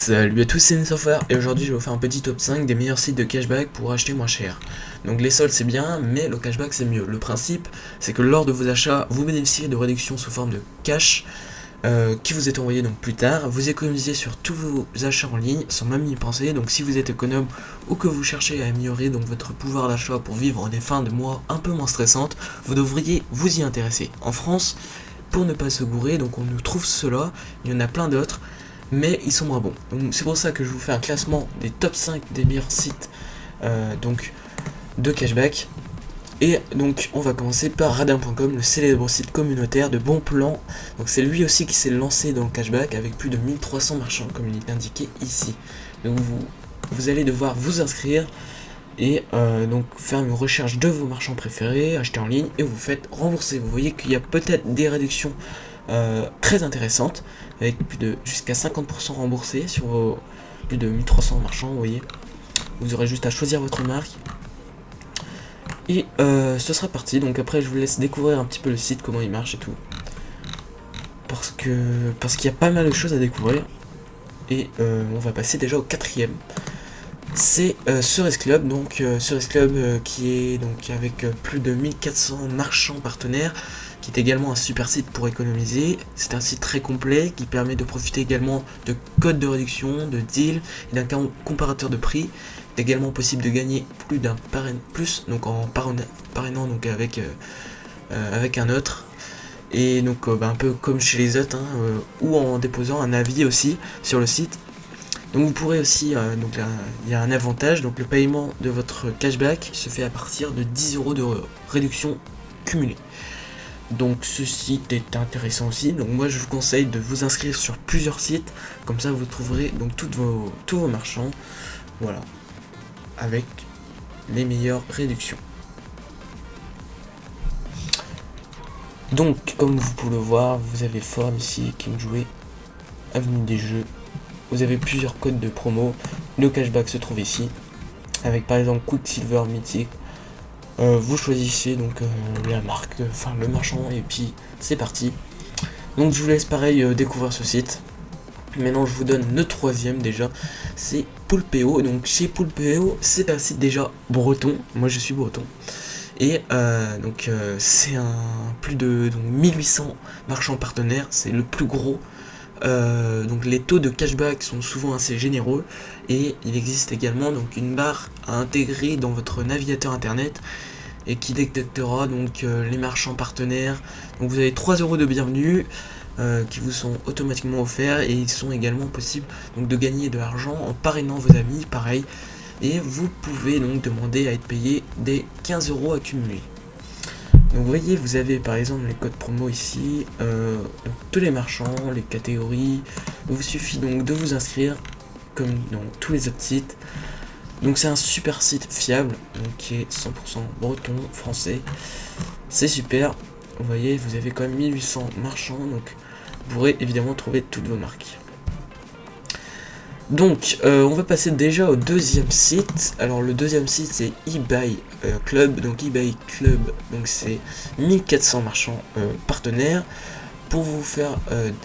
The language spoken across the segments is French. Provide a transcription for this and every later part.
Salut à tous, c'est Software et aujourd'hui je vais vous faire un petit top 5 des meilleurs sites de cashback pour acheter moins cher. Donc les soldes c'est bien, mais le cashback c'est mieux. Le principe c'est que lors de vos achats, vous bénéficiez de réductions sous forme de cash qui vous est envoyé donc plus tard. Vous économisez sur tous vos achats en ligne sans même y penser. Donc si vous êtes économe ou que vous cherchez à améliorer donc votre pouvoir d'achat pour vivre des fins de mois un peu moins stressantes, vous devriez vous y intéresser. En France, pour ne pas se gourer, donc on nous trouve cela, il y en a plein d'autres, mais ils sont moins bons. Donc c'est pour ça que je vous fais un classement des top 5 des meilleurs sites donc de cashback. Et donc on va commencer par Radin.com, le célèbre site communautaire de bons plans. Donc c'est lui aussi qui s'est lancé dans le cashback avec plus de 1300 marchands comme il est indiqué ici. Donc vous allez devoir vous inscrire et donc faire une recherche de vos marchands préférés, acheter en ligne et vous faites rembourser. Vous voyez qu'il y a peut-être des réductions très intéressantes avec plus de jusqu'à 50% remboursés sur vos plus de 1300 marchands. Vous voyez, vous aurez juste à choisir votre marque et ce sera parti. Donc après je vous laisse découvrir un petit peu le site, comment il marche et tout, parce qu'il y a pas mal de choses à découvrir. Et on va passer déjà au quatrième, c'est Cerise Club. Donc Cerise Club qui est donc avec plus de 1400 marchands partenaires, qui est également un super site pour économiser. C'est un site très complet qui permet de profiter également de codes de réduction, de deals et d'un comparateur de prix. C'est également possible de gagner plus d'un plus donc en parrainant donc avec un autre, et donc un peu comme chez les autres, ou en déposant un avis aussi sur le site. Donc vous pourrez aussi, donc là, il y a un avantage, donc le paiement de votre cashback se fait à partir de 10 € de réduction cumulée. Donc ce site est intéressant aussi. Donc moi je vous conseille de vous inscrire sur plusieurs sites, comme ça vous trouverez donc tous vos marchands, voilà, avec les meilleures réductions. Donc comme vous pouvez le voir, vous avez Ford ici, King Jouet, Avenue des Jeux. Vous avez plusieurs codes de promo. Le cashback se trouve ici, avec par exemple Quicksilver, Mythic. Vous choisissez donc la marque, enfin le marchand, et puis c'est parti. Donc je vous laisse pareil découvrir ce site. Maintenant je vous donne le troisième déjà, c'est Poulpeo. Donc chez Poulpeo, c'est un site déjà breton, moi je suis breton. Et c'est plus de 1800 marchands partenaires, c'est le plus gros. Donc les taux de cashback sont souvent assez généreux, et il existe également donc une barre à intégrer dans votre navigateur internet et qui détectera donc les marchands partenaires. Donc vous avez 3 € de bienvenue qui vous sont automatiquement offerts, et ils sont également possibles donc de gagner de l'argent en parrainant vos amis, pareil, et vous pouvez donc demander à être payé des 15 € accumulés. Donc vous voyez, vous avez par exemple les codes promo ici, donc tous les marchands, les catégories. Il vous suffit donc de vous inscrire comme dans tous les autres sites. Donc c'est un super site fiable, donc qui est 100% breton, français. C'est super. Vous voyez, vous avez quand même 1800 marchands, donc vous pourrez évidemment trouver toutes vos marques. Donc on va passer déjà au deuxième site. Alors le deuxième site c'est eBay Club. Donc eBay Club, donc c'est 1400 marchands partenaires pour vous faire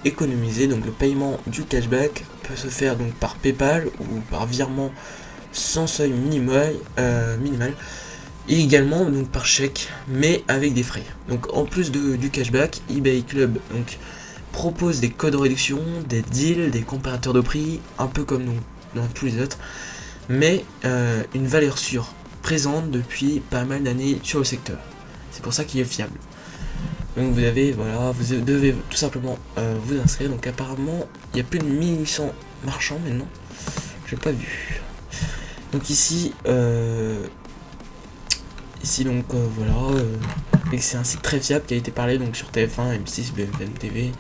économiser. Donc le paiement du cashback peut se faire donc par PayPal ou par virement sans seuil minimal, et également donc par chèque, mais avec des frais. Donc en plus du cashback, eBay Club donc propose des codes de réduction, des deals, des comparateurs de prix, un peu comme dans tous les autres, mais une valeur sûre, présente depuis pas mal d'années sur le secteur. C'est pour ça qu'il est fiable. Donc vous avez, voilà, vous devez tout simplement vous inscrire. Donc apparemment, il y a plus de 1800 marchands maintenant. J'ai pas vu. Donc ici, donc voilà, et c'est un site très fiable qui a été parlé donc sur TF1, M6, BFM TV.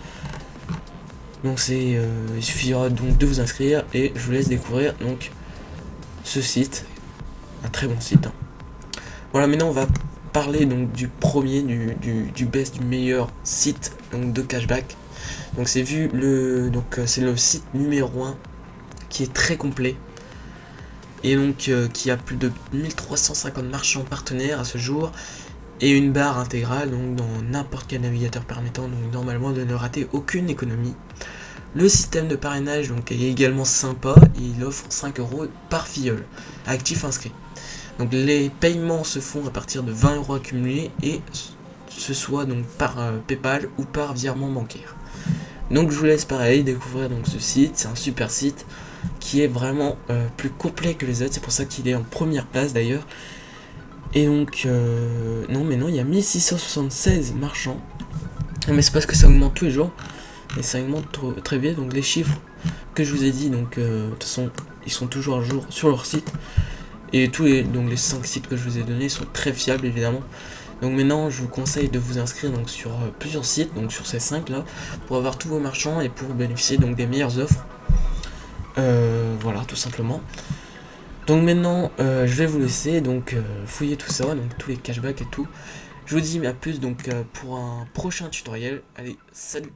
Donc il suffira donc de vous inscrire, et je vous laisse découvrir donc ce site, un très bon site. Voilà, maintenant on va parler donc du premier, du best, du meilleur site donc de cashback. Donc c'est c'est le site numéro 1 qui est très complet, et donc qui a plus de 1350 marchands partenaires à ce jour, et une barre intégrale donc dans n'importe quel navigateur permettant donc normalement de ne rater aucune économie. Le système de parrainage donc est également sympa, il offre 5 € par filleul, actif inscrit. Donc les paiements se font à partir de 20 € accumulés et ce soit donc par PayPal ou par virement bancaire. Donc je vous laisse pareil découvrir donc ce site, c'est un super site qui est vraiment plus complet que les autres, c'est pour ça qu'il est en première place d'ailleurs. Et donc non mais non, il y a 1676 marchands, mais c'est parce que ça augmente tous les jours et ça augmente très vite. Donc les chiffres que je vous ai dit, donc de toute façon ils sont toujours à jour sur leur site, et tous les 5 sites que je vous ai donnés sont très fiables évidemment. Donc maintenant je vous conseille de vous inscrire donc sur plusieurs sites, donc sur ces 5 là, pour avoir tous vos marchands et pour bénéficier donc des meilleures offres. Voilà, tout simplement. Donc maintenant je vais vous laisser donc fouiller tout ça, donc tous les cashbacks et tout. Je vous dis à plus donc pour un prochain tutoriel. Allez, salut.